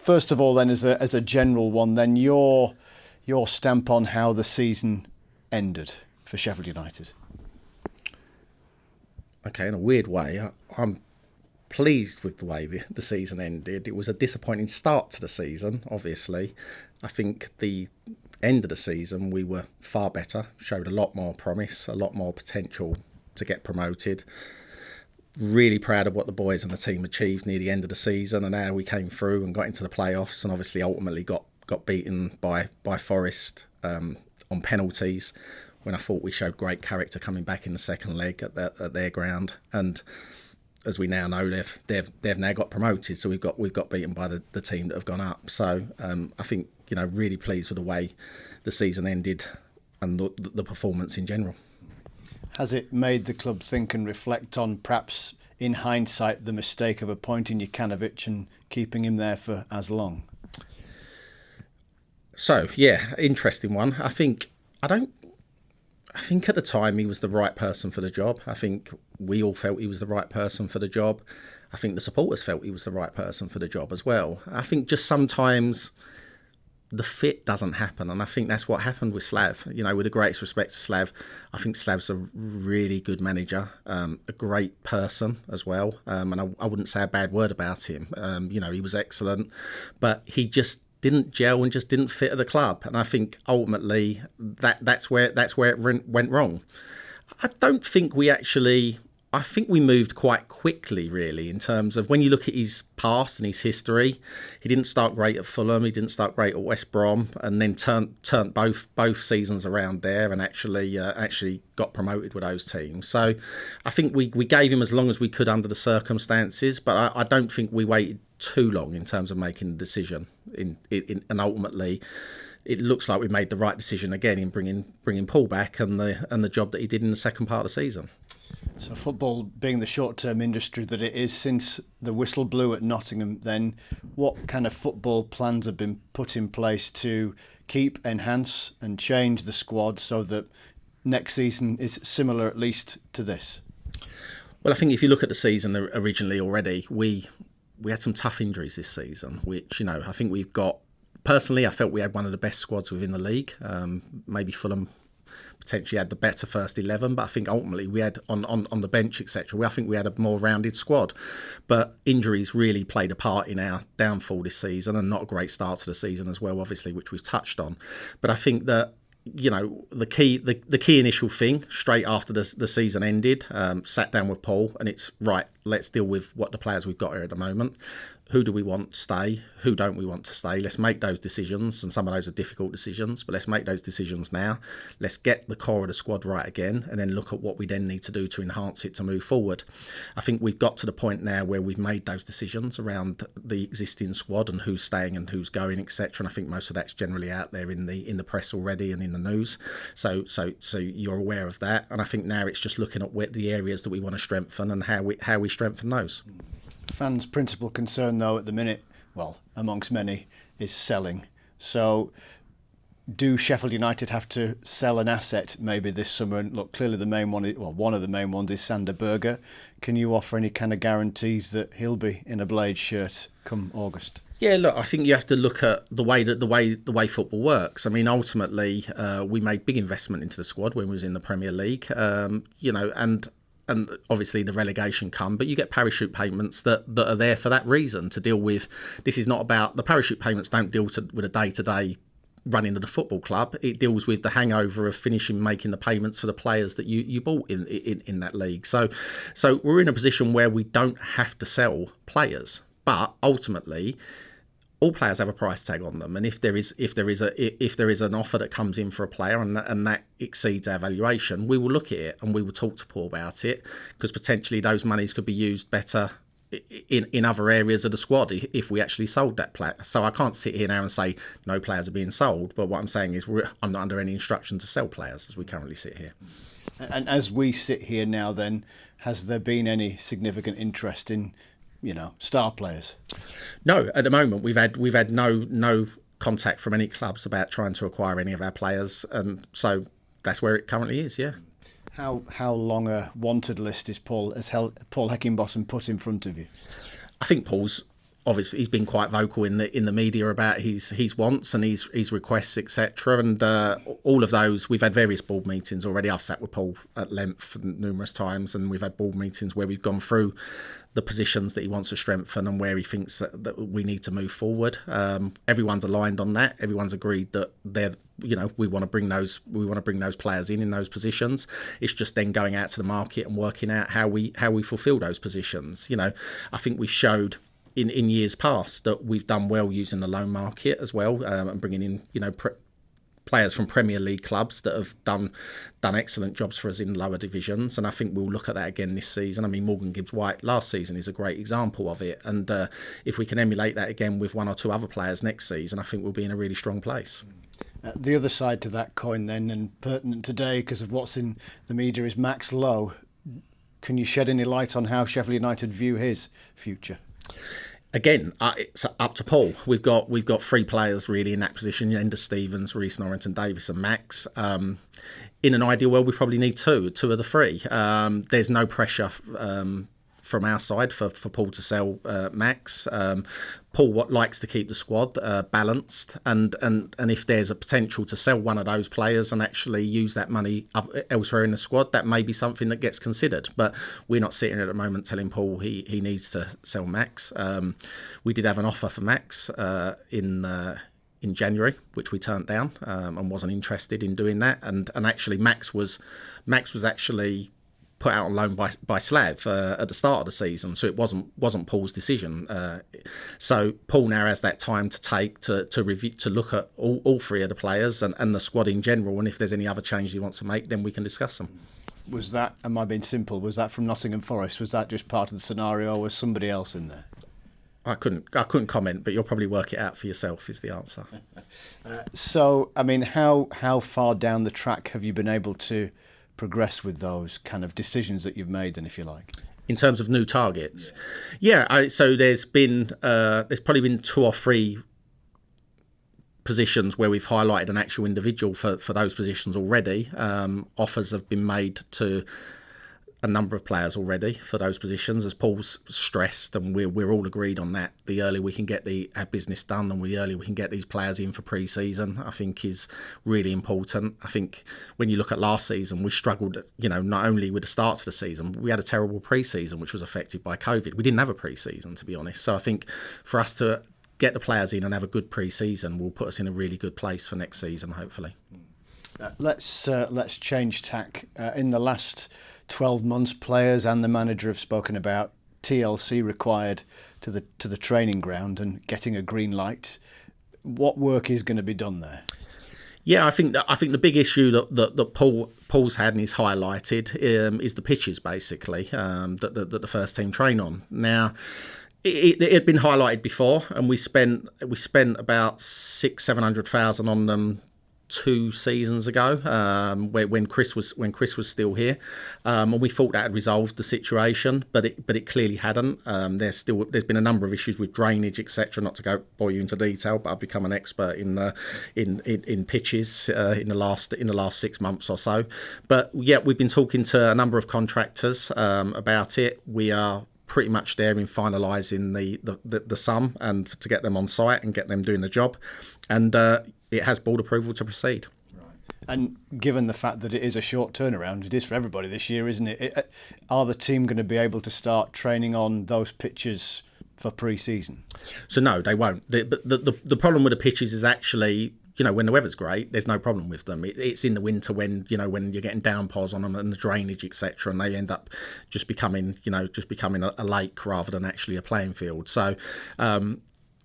first of all, then, as a general one, then your stamp on how the season ended for Sheffield United. Okay, in a weird way, I'm pleased with the way the season ended. It was a disappointing start to the season, obviously. I think the end of the season we were far better, showed a lot more promise, a lot more potential to get promoted. Really proud of what the boys and the team achieved near the end of the season and how we came through and got into the playoffs, and obviously ultimately got beaten by Forest on penalties, when I thought we showed great character coming back in the second leg at their ground. And as we now know, they've now got promoted, so we've got beaten by the team that have gone up. So I think, really pleased with the way the season ended and the performance in general. Has it made the club think and reflect on, perhaps in hindsight, the mistake of appointing Jokanovic and keeping him there for as long? So yeah, interesting one. I think at the time he was the right person for the job. I think we all felt he was the right person for the job. I think the supporters felt he was the right person for the job as well. I think just sometimes the fit doesn't happen, and I think that's what happened with Slav. With the greatest respect to Slav, I think Slav's a really good manager, a great person as well, and I wouldn't say a bad word about him. He was excellent, but he just didn't gel and just didn't fit at the club, and I think ultimately that's where it went wrong. I think we moved quite quickly, really, in terms of when you look at his past and his history. He didn't start great at Fulham, he didn't start great at West Brom, and then turned both seasons around there and actually got promoted with those teams. So I think we gave him as long as we could under the circumstances, but I don't think we waited too long in terms of making the decision. And ultimately, it looks like we made the right decision again in bringing Paul back and the job that he did in the second part of the season. So football being the short-term industry that it is, since the whistle blew at Nottingham, then what kind of football plans have been put in place to keep, enhance and change the squad so that next season is similar at least to this? Well, I think if you look at the season originally already, we had some tough injuries this season, which, I think we've got... Personally, I felt we had one of the best squads within the league. Maybe Fulham potentially had the better first 11, but I think ultimately we had on the bench, etc. I think we had a more rounded squad, but injuries really played a part in our downfall this season, and not a great start to the season as well, obviously, which we've touched on. But I think that the key initial thing straight after the season ended, sat down with Paul, and it's right. Let's deal with what the players we've got here at the moment. Who do we want to stay? Who don't we want to stay? Let's make those decisions, and some of those are difficult decisions, but let's make those decisions now. Let's get the core of the squad right again, and then look at what we then need to do to enhance it to move forward. I think we've got to the point now where we've made those decisions around the existing squad and who's staying and who's going, etc. And I think most of that's generally out there in the press already and in the news. So you're aware of that, and I think now it's just looking at the areas that we want to strengthen and how we strengthen those. Fans' principal concern, though, at the minute, well, amongst many, is selling. So do Sheffield United have to sell an asset maybe this summer? And look, clearly the main one, one of the main ones is Sander Berge. Can you offer any kind of guarantees that he'll be in a Blade shirt come August? Yeah, look, I think you have to look at the way football works. I mean, ultimately, we made big investment into the squad when we was in the Premier League, and obviously the relegation come, but you get parachute payments that are there for that reason, to deal with. This is not about... The parachute payments don't deal with a day-to-day running of the football club. It deals with the hangover of making the payments for the players that you bought in that league. So we're in a position where we don't have to sell players, but ultimately all players have a price tag on them, and if there is an offer that comes in for a player and that exceeds our valuation, we will look at it and we will talk to Paul about it, because potentially those monies could be used better in other areas of the squad if we actually sold that player. So I can't sit here now and say no players are being sold, but what I'm saying is I'm not under any instruction to sell players as we currently sit here. And as we sit here now, then, has there been any significant interest in star players? No, at the moment we've had no contact from any clubs about trying to acquire any of our players, and so that's where it currently is. Yeah. How long a wanted list has Paul Heckingbottom put in front of you? I think Paul's obviously he's been quite vocal in the media about his wants and his requests, etc. And all of those, we've had various board meetings already. I've sat with Paul at length numerous times, and we've had board meetings where we've gone through the positions that he wants to strengthen and where he thinks that we need to move forward. Everyone's aligned on that. Everyone's agreed that we want to bring those players in those positions. It's just then going out to the market and working out how we fulfil those positions. I think we showed in years past that we've done well using the loan market as well, and bringing in players from Premier League clubs that have done excellent jobs for us in lower divisions, and I think we'll look at that again this season. I mean, Morgan Gibbs-White last season is a great example of it, and if we can emulate that again with one or two other players next season, I think we'll be in a really strong place. The other side to that coin then, and pertinent today because of what's in the media, is Max Lowe. Can you shed any light on how Sheffield United view his future? Again, it's up to Paul. We've got three players really in that position: Ender Stevens, Reece Norrington Davis, and Max. In an ideal world, we probably need two of the three. There's no pressure from our side for Paul to sell Max. Paul likes to keep the squad balanced, and if there's a potential to sell one of those players and actually use that money elsewhere in the squad, that may be something that gets considered. But we're not sitting at the moment telling Paul he needs to sell Max. We did have an offer for Max in January, which we turned down, and wasn't interested in doing that. And actually, Max was actually put out on loan by Slav at the start of the season, so it wasn't Paul's decision. So Paul now has that time to take to review, to look at all three of the players and the squad in general, and if there's any other changes he wants to make, then we can discuss them. Was that, am I being simple, was that from Nottingham Forest? Was that just part of the scenario, or was somebody else in there? I couldn't comment, but you'll probably work it out for yourself is the answer. So, I mean, how far down the track have you been able to progress with those kind of decisions that you've made, then, if you like? In terms of new targets? So there's probably been two or three positions where we've highlighted an actual individual for those positions already. Offers have been made to a number of players already for those positions, as Paul's stressed, and we're all agreed on that. The earlier we can get our business done, and the earlier we can get these players in for pre-season, I think is really important. I think when you look at last season, we struggled, not only with the start of the season, we had a terrible pre-season which was affected by COVID. We didn't have a pre-season, to be honest. So I think for us to get the players in and have a good pre-season will put us in a really good place for next season, hopefully. Let's change tack. In the last 12 months, players and the manager have spoken about TLC required to the training ground and getting a green light. What work is going to be done there? Yeah, I think the big issue that Paul's had and he's highlighted is the pitches, basically, that the first team train on. Now, it had been highlighted before, and we spent about 600,000-700,000 on them 2 seasons ago, when Chris was still here, and we thought that had resolved the situation, but it clearly hadn't. There's been a number of issues with drainage, etc. Not to bore you into detail, but I've become an expert in pitches in the last 6 months or so. But yeah, we've been talking to a number of contractors about it. We are pretty much there in finalising the sum and to get them on site and get them doing the job, and it has board approval to proceed. Right. And given the fact that it is a short turnaround, it is for everybody this year, isn't it? Are the team going to be able to start training on those pitches for pre-season? So no, they won't. The problem with the pitches is actually, when the weather's great, there's no problem with them. It's in the winter when you're getting downpours on them and the drainage, etc., and they end up just becoming a lake rather than actually a playing field. So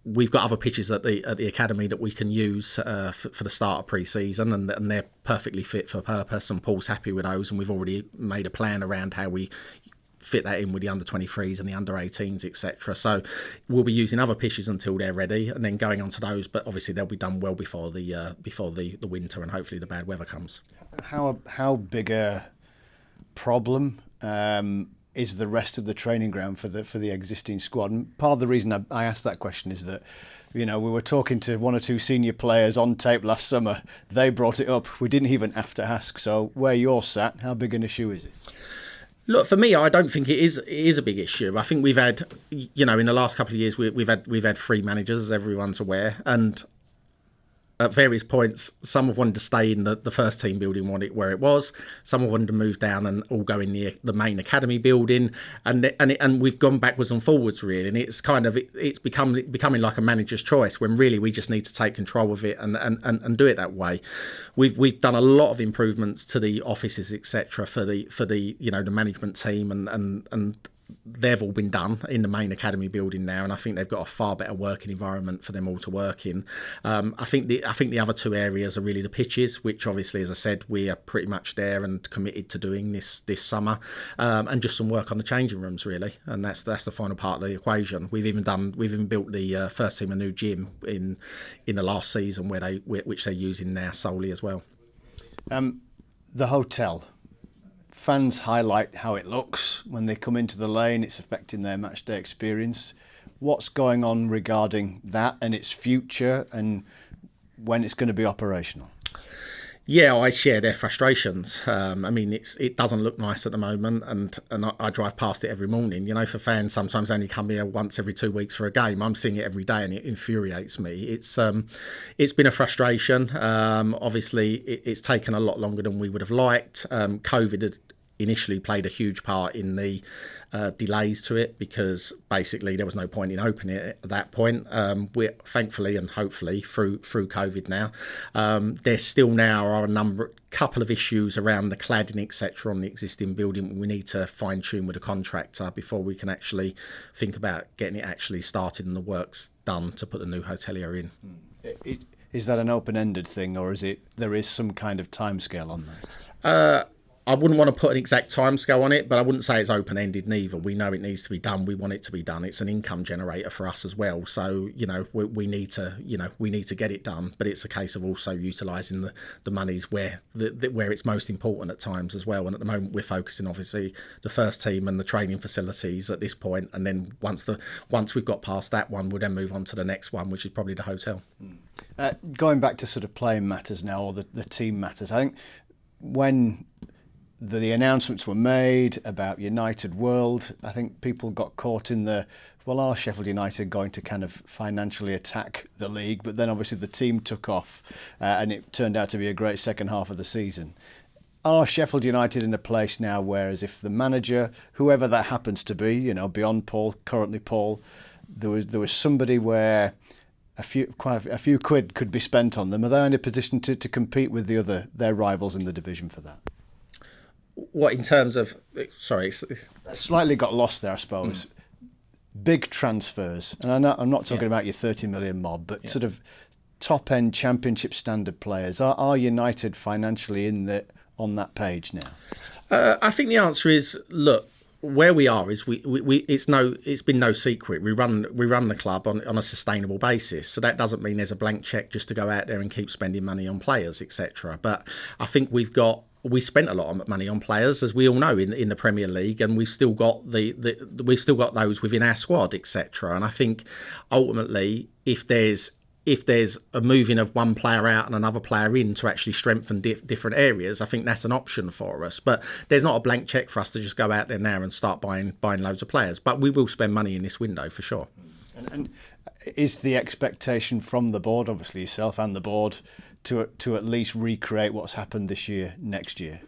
we've got other pitches at the academy that we can use for the start of pre-season, and they're perfectly fit for purpose, and Paul's happy with those, and we've already made a plan around how we fit that in with the under-23s and the under-18s, etc. So we'll be using other pitches until they're ready, and then going on to those. But obviously they'll be done well before the winter, and hopefully the bad weather comes. How big a problem is the rest of the training ground for the existing squad? And part of the reason I asked that question is that we were talking to 1 or 2 senior players on tape last summer. They brought it up. We didn't even have to ask. So where you're sat, how big an issue is it? Look, for me, I don't think it is a big issue. I think we've had, in the last couple of years, we've had three managers, as everyone's aware, and at various points, some have wanted to stay in the first team building where it was. Some have wanted to move down and all go in the main academy building, and we've gone backwards and forwards really. And it's kind of it's becoming like a manager's choice when really we just need to take control of it and do it that way. We've done a lot of improvements to the offices, etc. for the the management team and they've all been done in the main academy building now, and I think they've got a far better working environment for them all to work in. I think the other two areas are really the pitches, which obviously, as I said, we are pretty much there and committed to doing this summer, and just some work on the changing rooms really, and that's the final part of the equation. We've even built the first team a new gym in the last season which they're using now solely as well. The hotel. Fans highlight how it looks when they come into the lane. It's affecting their match day experience. What's going on regarding that and its future and when it's going to be operational? Yeah, I share their frustrations. It doesn't look nice at the moment, and I drive past it every morning. For fans sometimes only come here once every 2 weeks for a game. I'm seeing it every day, and it infuriates me. It's been a frustration. Obviously, it's taken a lot longer than we would have liked. COVID had initially played a huge part in the delays to it because basically there was no point in opening it at that point. We're thankfully and hopefully through COVID now. There still now are a couple of issues around the cladding, etc. on the existing building. We need to fine tune with the contractor before we can actually think about getting it actually started and the works done to put the new hotelier in. Is that an open-ended thing, or there is some kind of timescale on that? I wouldn't want to put an exact timescale on it, but I wouldn't say it's open-ended neither. We know it needs to be done. We want it to be done. It's an income generator for us as well. So, we need to get it done. But it's a case of also utilising the monies where it's most important at times as well. And at the moment, we're focusing obviously the first team and the training facilities at this point. And then once we've got past that one, we'll then move on to the next one, which is probably the hotel. Going back to sort of playing matters now, or the team matters, I think when the announcements were made about United World, I think people got caught in are Sheffield United going to kind of financially attack the league? But then obviously the team took off and it turned out to be a great second half of the season. Are Sheffield United in a place now where, as if the manager, whoever that happens to be, beyond Paul, currently Paul, there was somebody where quite a few quid could be spent on them? Are they in a position to compete with their rivals in the division for that? What in terms of? Sorry, slightly got lost there, I suppose. Big transfers, and I'm not talking about your 30 million mob, but sort of top end championship standard players. Are United financially on that page now? I think the answer is look. Where we are is it's been no secret. We run the club on a sustainable basis. So that doesn't mean there's a blank check just to go out there and keep spending money on players, etc. But I think we spent a lot of money on players, as we all know, in the Premier League, and we've still got we've still got those within our squad, etc. And I think ultimately, if there's a moving of one player out and another player in to actually strengthen different areas, I think that's an option for us. But there's not a blank check for us to just go out there now and start buying loads of players. But we will spend money in this window for sure. And is the expectation from the board, obviously yourself and the board, to at least recreate what's happened this year next year?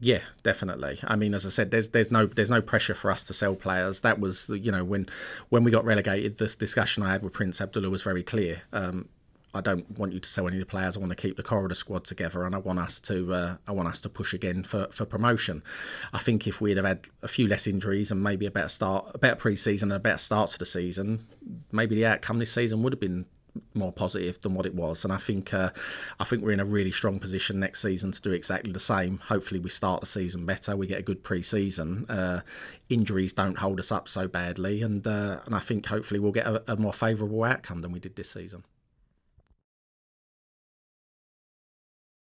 Yeah, definitely. I mean, as I said, there's no pressure for us to sell players. That was, when we got relegated, this discussion I had with Prince Abdullah was very clear. I don't want you to sell any of the players. I want to keep the corridor squad together, and I want us to push again for promotion. I think if we'd have had a few less injuries and maybe a better pre-season and a better start to the season, maybe the outcome this season would have been more positive than what it was. And I think we're in a really strong position next season to do exactly the same. Hopefully we start the season better, we get a good pre-season, injuries don't hold us up so badly, and I think hopefully we'll get a more favourable outcome than we did this season.